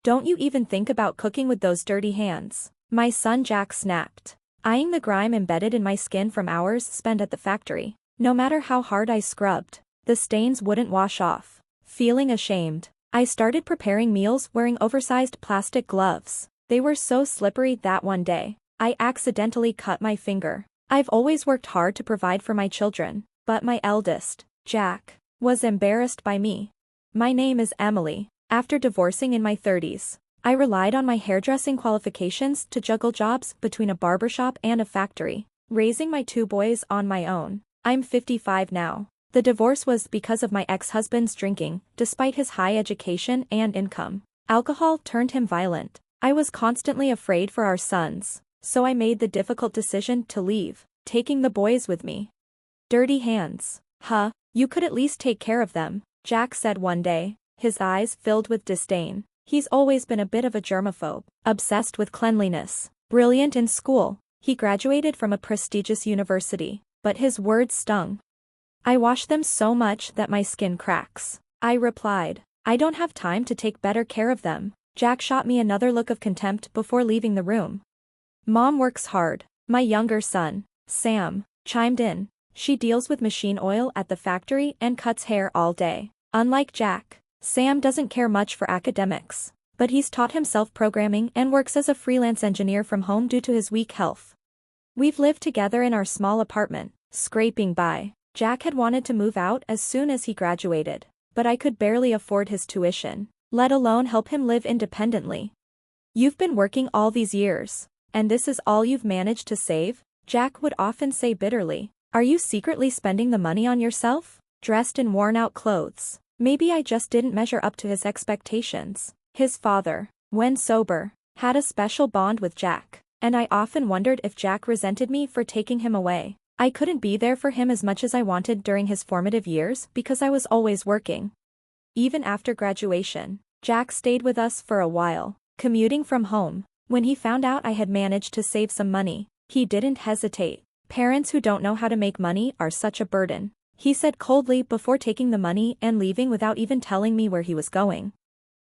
Don't you even think about cooking with those dirty hands. My son Jack snapped, eyeing the grime embedded in my skin from hours spent at the factory. No matter how hard I scrubbed, the stains wouldn't wash off. Feeling ashamed, I started preparing meals wearing oversized plastic gloves. They were so slippery that one day, I accidentally cut my finger. I've always worked hard to provide for my children, but my eldest, Jack, was embarrassed by me. My name is Emily. After divorcing in my 30s, I relied on my hairdressing qualifications to juggle jobs between a barbershop and a factory, raising my 2 boys on my own. I'm 55 now. The divorce was because of my ex-husband's drinking, despite his high education and income. Alcohol turned him violent. I was constantly afraid for our sons, so I made the difficult decision to leave, taking the boys with me. Dirty hands. Huh, you could at least take care of them, Jack said one day, his eyes filled with disdain. He's always been a bit of a germaphobe, obsessed with cleanliness. Brilliant in school, he graduated from a prestigious university, but his words stung. I wash them so much that my skin cracks. I replied, I don't have time to take better care of them. Jack shot me another look of contempt before leaving the room. Mom works hard, my younger son, Sam, chimed in. She deals with machine oil at the factory and cuts hair all day. Unlike Jack, Sam doesn't care much for academics, but he's taught himself programming and works as a freelance engineer from home due to his weak health. We've lived together in our small apartment, scraping by. Jack had wanted to move out as soon as he graduated, but I could barely afford his tuition, let alone help him live independently. You've been working all these years, and this is all you've managed to save? Jack would often say bitterly. Are you secretly spending the money on yourself? Dressed in worn-out clothes. Maybe I just didn't measure up to his expectations. His father, when sober, had a special bond with Jack, and I often wondered if Jack resented me for taking him away. I couldn't be there for him as much as I wanted during his formative years because I was always working. Even after graduation, Jack stayed with us for a while, commuting from home. When he found out I had managed to save some money, he didn't hesitate. Parents who don't know how to make money are such a burden, he said coldly before taking the money and leaving without even telling me where he was going.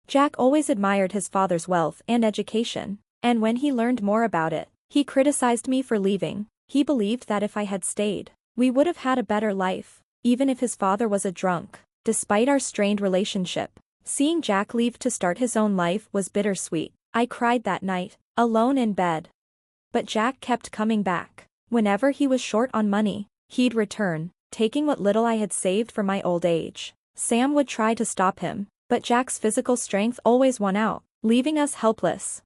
Jack always admired his father's wealth and education, and when he learned more about it, he criticized me for leaving. He believed that if I had stayed, we would have had a better life, even if his father was a drunk. Despite our strained relationship, seeing Jack leave to start his own life was bittersweet. I cried that night, alone in bed. But Jack kept coming back. Whenever he was short on money, he'd return, taking what little I had saved for my old age. Sam would try to stop him, but Jack's physical strength always won out, leaving us helpless.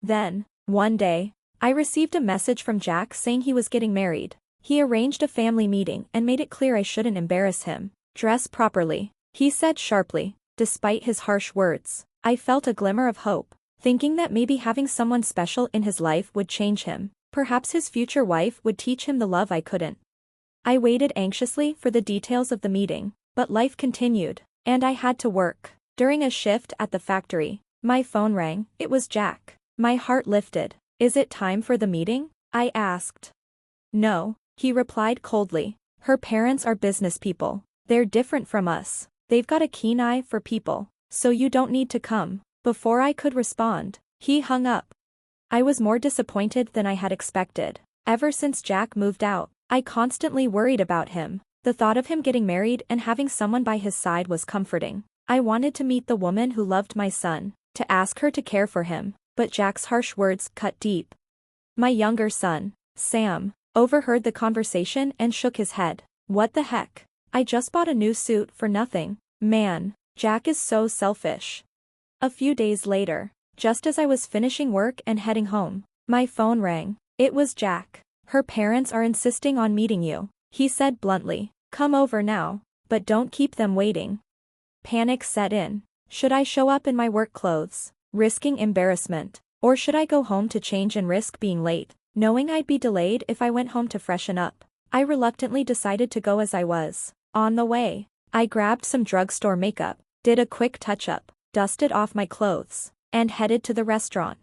Then, one day, I received a message from Jack saying he was getting married. He arranged a family meeting and made it clear I shouldn't embarrass him. Dress properly, he said sharply. Despite his harsh words, I felt a glimmer of hope, thinking that maybe having someone special in his life would change him. Perhaps his future wife would teach him the love I couldn't. I waited anxiously for the details of the meeting, but life continued, and I had to work. During a shift at the factory, my phone rang. It was Jack. My heart lifted. Is it time for the meeting? I asked. No, he replied coldly. Her parents are business people. They're different from us. They've got a keen eye for people, so you don't need to come. Before I could respond, he hung up. I was more disappointed than I had expected. Ever since Jack moved out, I constantly worried about him. The thought of him getting married and having someone by his side was comforting. I wanted to meet the woman who loved my son, to ask her to care for him, but Jack's harsh words cut deep. My younger son, Sam, overheard the conversation and shook his head. What the heck? I just bought a new suit for nothing. Man, Jack is so selfish. A few days later, just as I was finishing work and heading home, my phone rang. It was Jack. Her parents are insisting on meeting you, he said bluntly. Come over now, but don't keep them waiting. Panic set in. Should I show up in my work clothes, risking embarrassment, or should I go home to change and risk being late, knowing I'd be delayed if I went home to freshen up? I reluctantly decided to go as I was. On the way, I grabbed some drugstore makeup, did a quick touch-up, dusted off my clothes, and headed to the restaurant.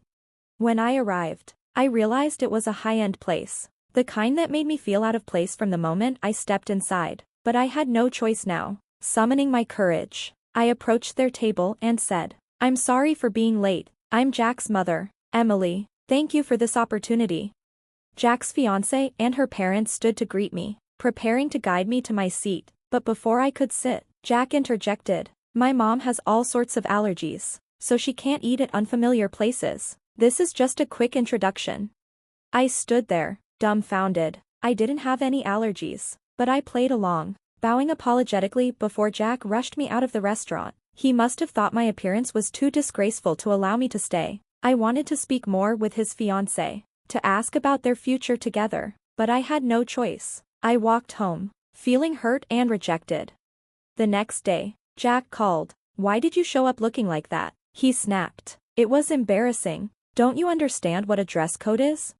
When I arrived, I realized it was a high-end place, the kind that made me feel out of place from the moment I stepped inside. But I had no choice now. Summoning my courage, I approached their table and said, I'm sorry for being late. I'm Jack's mother, Emily. Thank you for this opportunity. Jack's fiancée and her parents stood to greet me, preparing to guide me to my seat, but before I could sit, Jack interjected. My mom has all sorts of allergies, so she can't eat at unfamiliar places. This is just a quick introduction. I stood there, dumbfounded. I didn't have any allergies, but I played along, bowing apologetically before Jack rushed me out of the restaurant. He must have thought my appearance was too disgraceful to allow me to stay. I wanted to speak more with his fiancée, to ask about their future together, but I had no choice. I walked home, feeling hurt and rejected. The next day, Jack called. Why did you show up looking like that? He snapped. It was embarrassing. Don't you understand what a dress code is?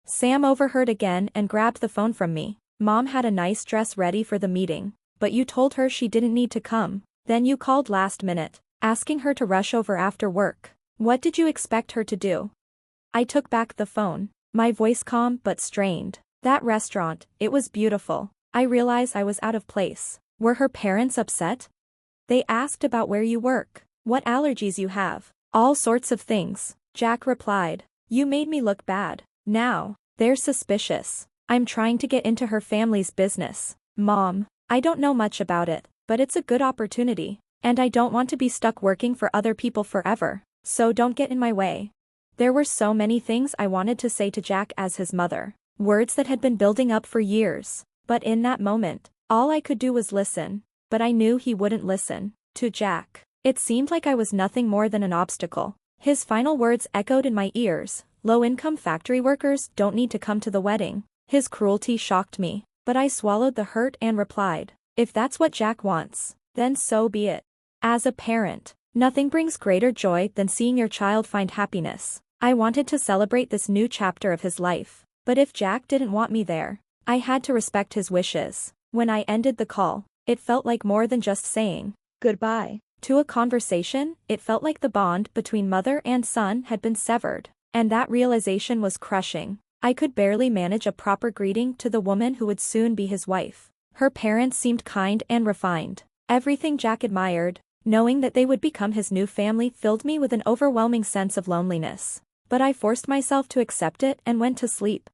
Sam overheard again and grabbed the phone from me. Mom had a nice dress ready for the meeting, but you told her she didn't need to come. Then you called last minute, asking her to rush over after work. What did you expect her to do? I took back the phone, my voice calm but strained. That restaurant, it was beautiful. I realized I was out of place. Were her parents upset? They asked about where you work, what allergies you have, all sorts of things. Jack replied. You made me look bad. Now, they're suspicious. I'm trying to get into her family's business. Mom, I don't know much about it, but it's a good opportunity, and I don't want to be stuck working for other people forever, so don't get in my way. There were so many things I wanted to say to Jack as his mother, words that had been building up for years, but in that moment, all I could do was listen, but I knew he wouldn't listen. To Jack, it seemed like I was nothing more than an obstacle. His final words echoed in my ears. Low-income factory workers don't need to come to the wedding. His cruelty shocked me, but I swallowed the hurt and replied, if that's what Jack wants, then so be it. As a parent, nothing brings greater joy than seeing your child find happiness. I wanted to celebrate this new chapter of his life, but if Jack didn't want me there, I had to respect his wishes. When I ended the call, it felt like more than just saying goodbye to a conversation. It felt like the bond between mother and son had been severed. And that realization was crushing. I could barely manage a proper greeting to the woman who would soon be his wife. Her parents seemed kind and refined. Everything Jack admired. Knowing that they would become his new family filled me with an overwhelming sense of loneliness. But I forced myself to accept it and went to sleep.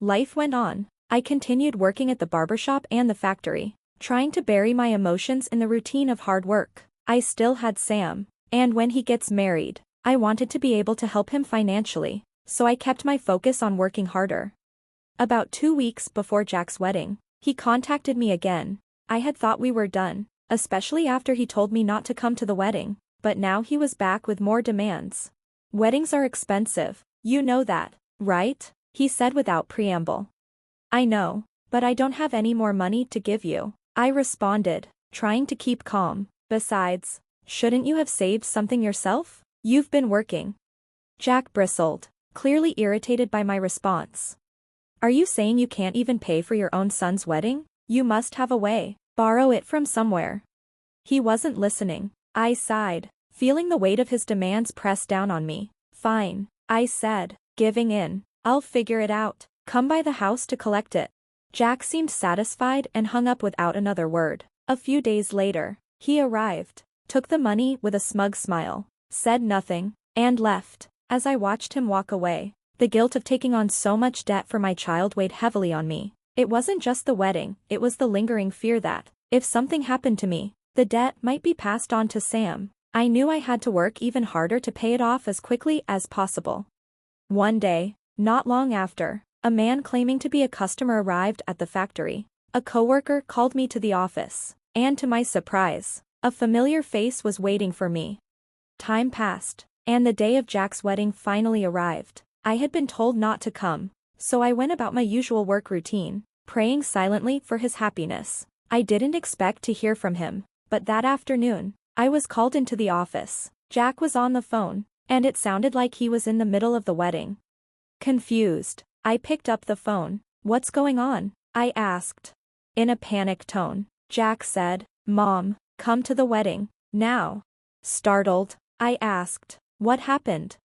Life went on. I continued working at the barbershop and the factory, trying to bury my emotions in the routine of hard work. I still had Sam, and when he gets married, I wanted to be able to help him financially, so I kept my focus on working harder. About 2 weeks before Jack's wedding, he contacted me again. I had thought we were done, especially after he told me not to come to the wedding, but now he was back with more demands. Weddings are expensive, you know that, right? He said without preamble. I know, but I don't have any more money to give you, I responded, trying to keep calm. Besides, shouldn't you have saved something yourself? You've been working. Jack bristled, clearly irritated by my response. Are you saying you can't even pay for your own son's wedding? You must have a way. Borrow it from somewhere. He wasn't listening. I sighed, feeling the weight of his demands press down on me. Fine, I said, giving in. I'll figure it out. Come by the house to collect it. Jack seemed satisfied and hung up without another word. A few days later, he arrived, took the money with a smug smile, said nothing, and left. As I watched him walk away, the guilt of taking on so much debt for my child weighed heavily on me. It wasn't just the wedding, it was the lingering fear that, if something happened to me, the debt might be passed on to Sam. I knew I had to work even harder to pay it off as quickly as possible. One day, not long after, a man claiming to be a customer arrived at the factory. A coworker called me to the office, and to my surprise, a familiar face was waiting for me. Time passed, and the day of Jack's wedding finally arrived. I had been told not to come, so I went about my usual work routine, praying silently for his happiness. I didn't expect to hear from him, but that afternoon, I was called into the office. Jack was on the phone, and it sounded like he was in the middle of the wedding. Confused, I picked up the phone. What's going on? I asked. In a panicked tone, Jack said, Mom, come to the wedding, now. Startled, I asked, what happened?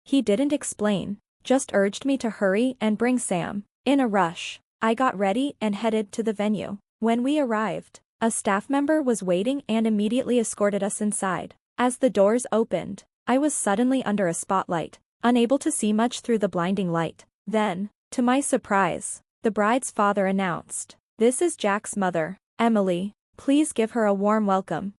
He didn't explain, just urged me to hurry and bring Sam. In a rush, I got ready and headed to the venue. When we arrived, a staff member was waiting and immediately escorted us inside. As the doors opened, I was suddenly under a spotlight, unable to see much through the blinding light. Then, to my surprise, the bride's father announced, "This is Jack's mother, Emily. Please give her a warm welcome."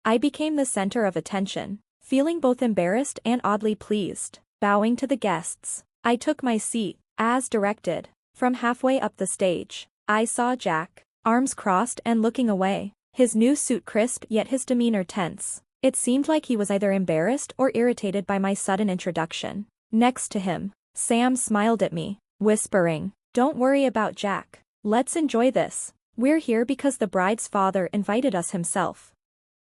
I became the center of attention, feeling both embarrassed and oddly pleased. Bowing to the guests, I took my seat, as directed. From halfway up the stage, I saw Jack, arms crossed and looking away, his new suit crisp yet his demeanor tense. It seemed like he was either embarrassed or irritated by my sudden introduction. Next to him, Sam smiled at me, whispering, "Don't worry about Jack. Let's enjoy this. We're here because the bride's father invited us himself."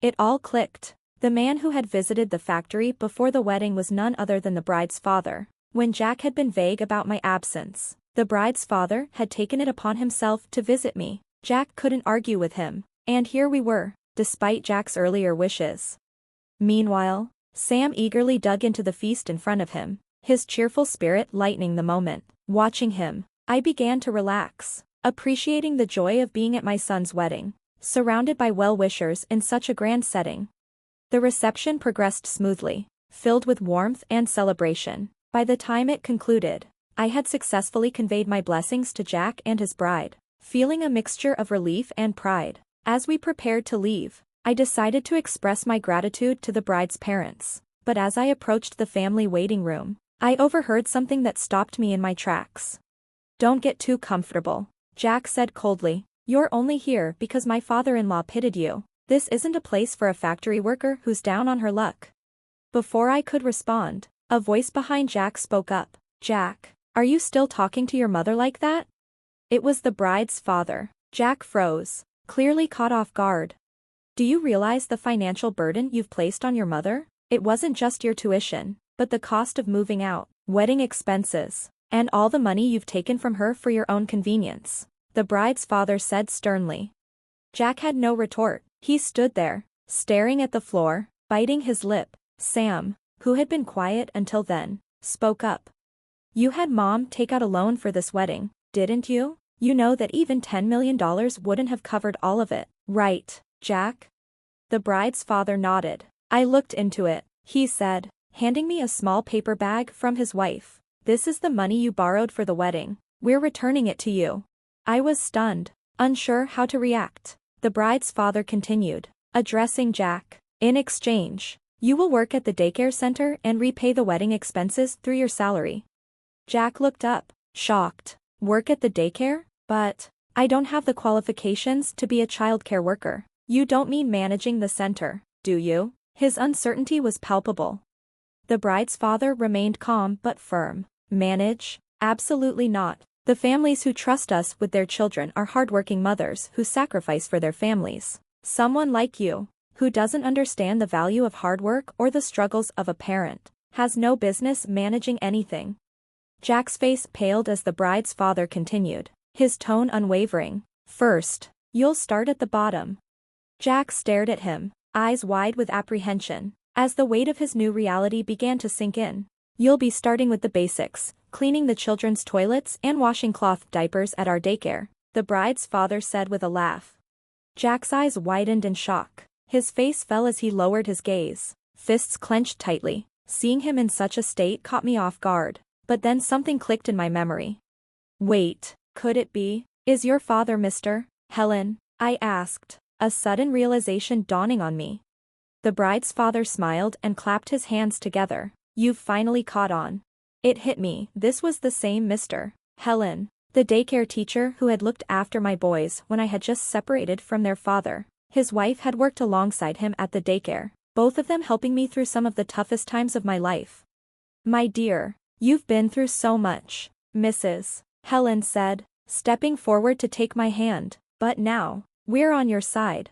It all clicked. The man who had visited the factory before the wedding was none other than the bride's father. When Jack had been vague about my absence, the bride's father had taken it upon himself to visit me. Jack couldn't argue with him, and here we were, despite Jack's earlier wishes. Meanwhile, Sam eagerly dug into the feast in front of him, his cheerful spirit lightening the moment. Watching him, I began to relax, appreciating the joy of being at my son's wedding, surrounded by well-wishers in such a grand setting. The reception progressed smoothly, filled with warmth and celebration. By the time it concluded, I had successfully conveyed my blessings to Jack and his bride, feeling a mixture of relief and pride. As we prepared to leave, I decided to express my gratitude to the bride's parents, but as I approached the family waiting room, I overheard something that stopped me in my tracks. "Don't get too comfortable," Jack said coldly. "You're only here because my father-in-law pitted you. This isn't a place for a factory worker who's down on her luck." Before I could respond, a voice behind Jack spoke up. "Jack, are you still talking to your mother like that?" It was the bride's father. Jack froze, clearly caught off guard. "Do you realize the financial burden you've placed on your mother? It wasn't just your tuition, but the cost of moving out, wedding expenses, and all the money you've taken from her for your own convenience," the bride's father said sternly. Jack had no retort. He stood there, staring at the floor, biting his lip. Sam, who had been quiet until then, spoke up. "You had Mom take out a loan for this wedding, didn't you? You know that even $10 million wouldn't have covered all of it, right, Jack?" The bride's father nodded. "I looked into it," he said, handing me a small paper bag from his wife. "This is the money you borrowed for the wedding. We're returning it to you." I was stunned, unsure how to react. The bride's father continued, addressing Jack. "In exchange, you will work at the daycare center and repay the wedding expenses through your salary." Jack looked up, shocked. "Work at the daycare? But I don't have the qualifications to be a childcare worker." "You don't mean managing the center, do you?" His uncertainty was palpable. The bride's father remained calm but firm. "Manage? Absolutely not. The families who trust us with their children are hardworking mothers who sacrifice for their families. Someone like you, who doesn't understand the value of hard work or the struggles of a parent, has no business managing anything." Jack's face paled as the bride's father continued, his tone unwavering. "First, you'll start at the bottom." Jack stared at him, eyes wide with apprehension, as the weight of his new reality began to sink in. "You'll be starting with the basics, cleaning the children's toilets and washing cloth diapers at our daycare," the bride's father said with a laugh. Jack's eyes widened in shock. His face fell as he lowered his gaze, fists clenched tightly. Seeing him in such a state caught me off guard, but then something clicked in my memory. "Wait, could it be? Is your father Mr. Helen?" I asked, a sudden realization dawning on me. The bride's father smiled and clapped his hands together. "You've finally caught on." It hit me. This was the same Mr. Helen, the daycare teacher who had looked after my boys when I had just separated from their father. His wife had worked alongside him at the daycare, both of them helping me through some of the toughest times of my life. "My dear, you've been through so much," Mrs. Helen said, stepping forward to take my hand, "but now, we're on your side."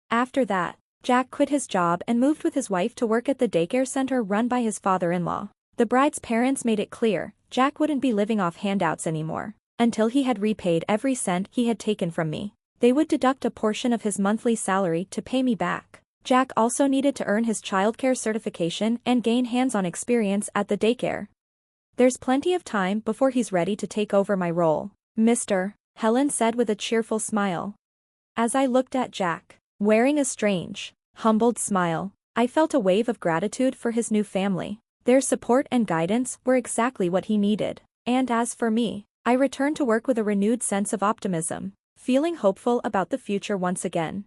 After that, Jack quit his job and moved with his wife to work at the daycare center run by his father-in-law. The bride's parents made it clear Jack wouldn't be living off handouts anymore. Until he had repaid every cent he had taken from me, they would deduct a portion of his monthly salary to pay me back. Jack also needed to earn his childcare certification and gain hands-on experience at the daycare. "There's plenty of time before he's ready to take over my role, Mr. Helen said with a cheerful smile. As I looked at Jack, wearing a strange, humbled smile, I felt a wave of gratitude for his new family. Their support and guidance were exactly what he needed. And as for me, I returned to work with a renewed sense of optimism, feeling hopeful about the future once again.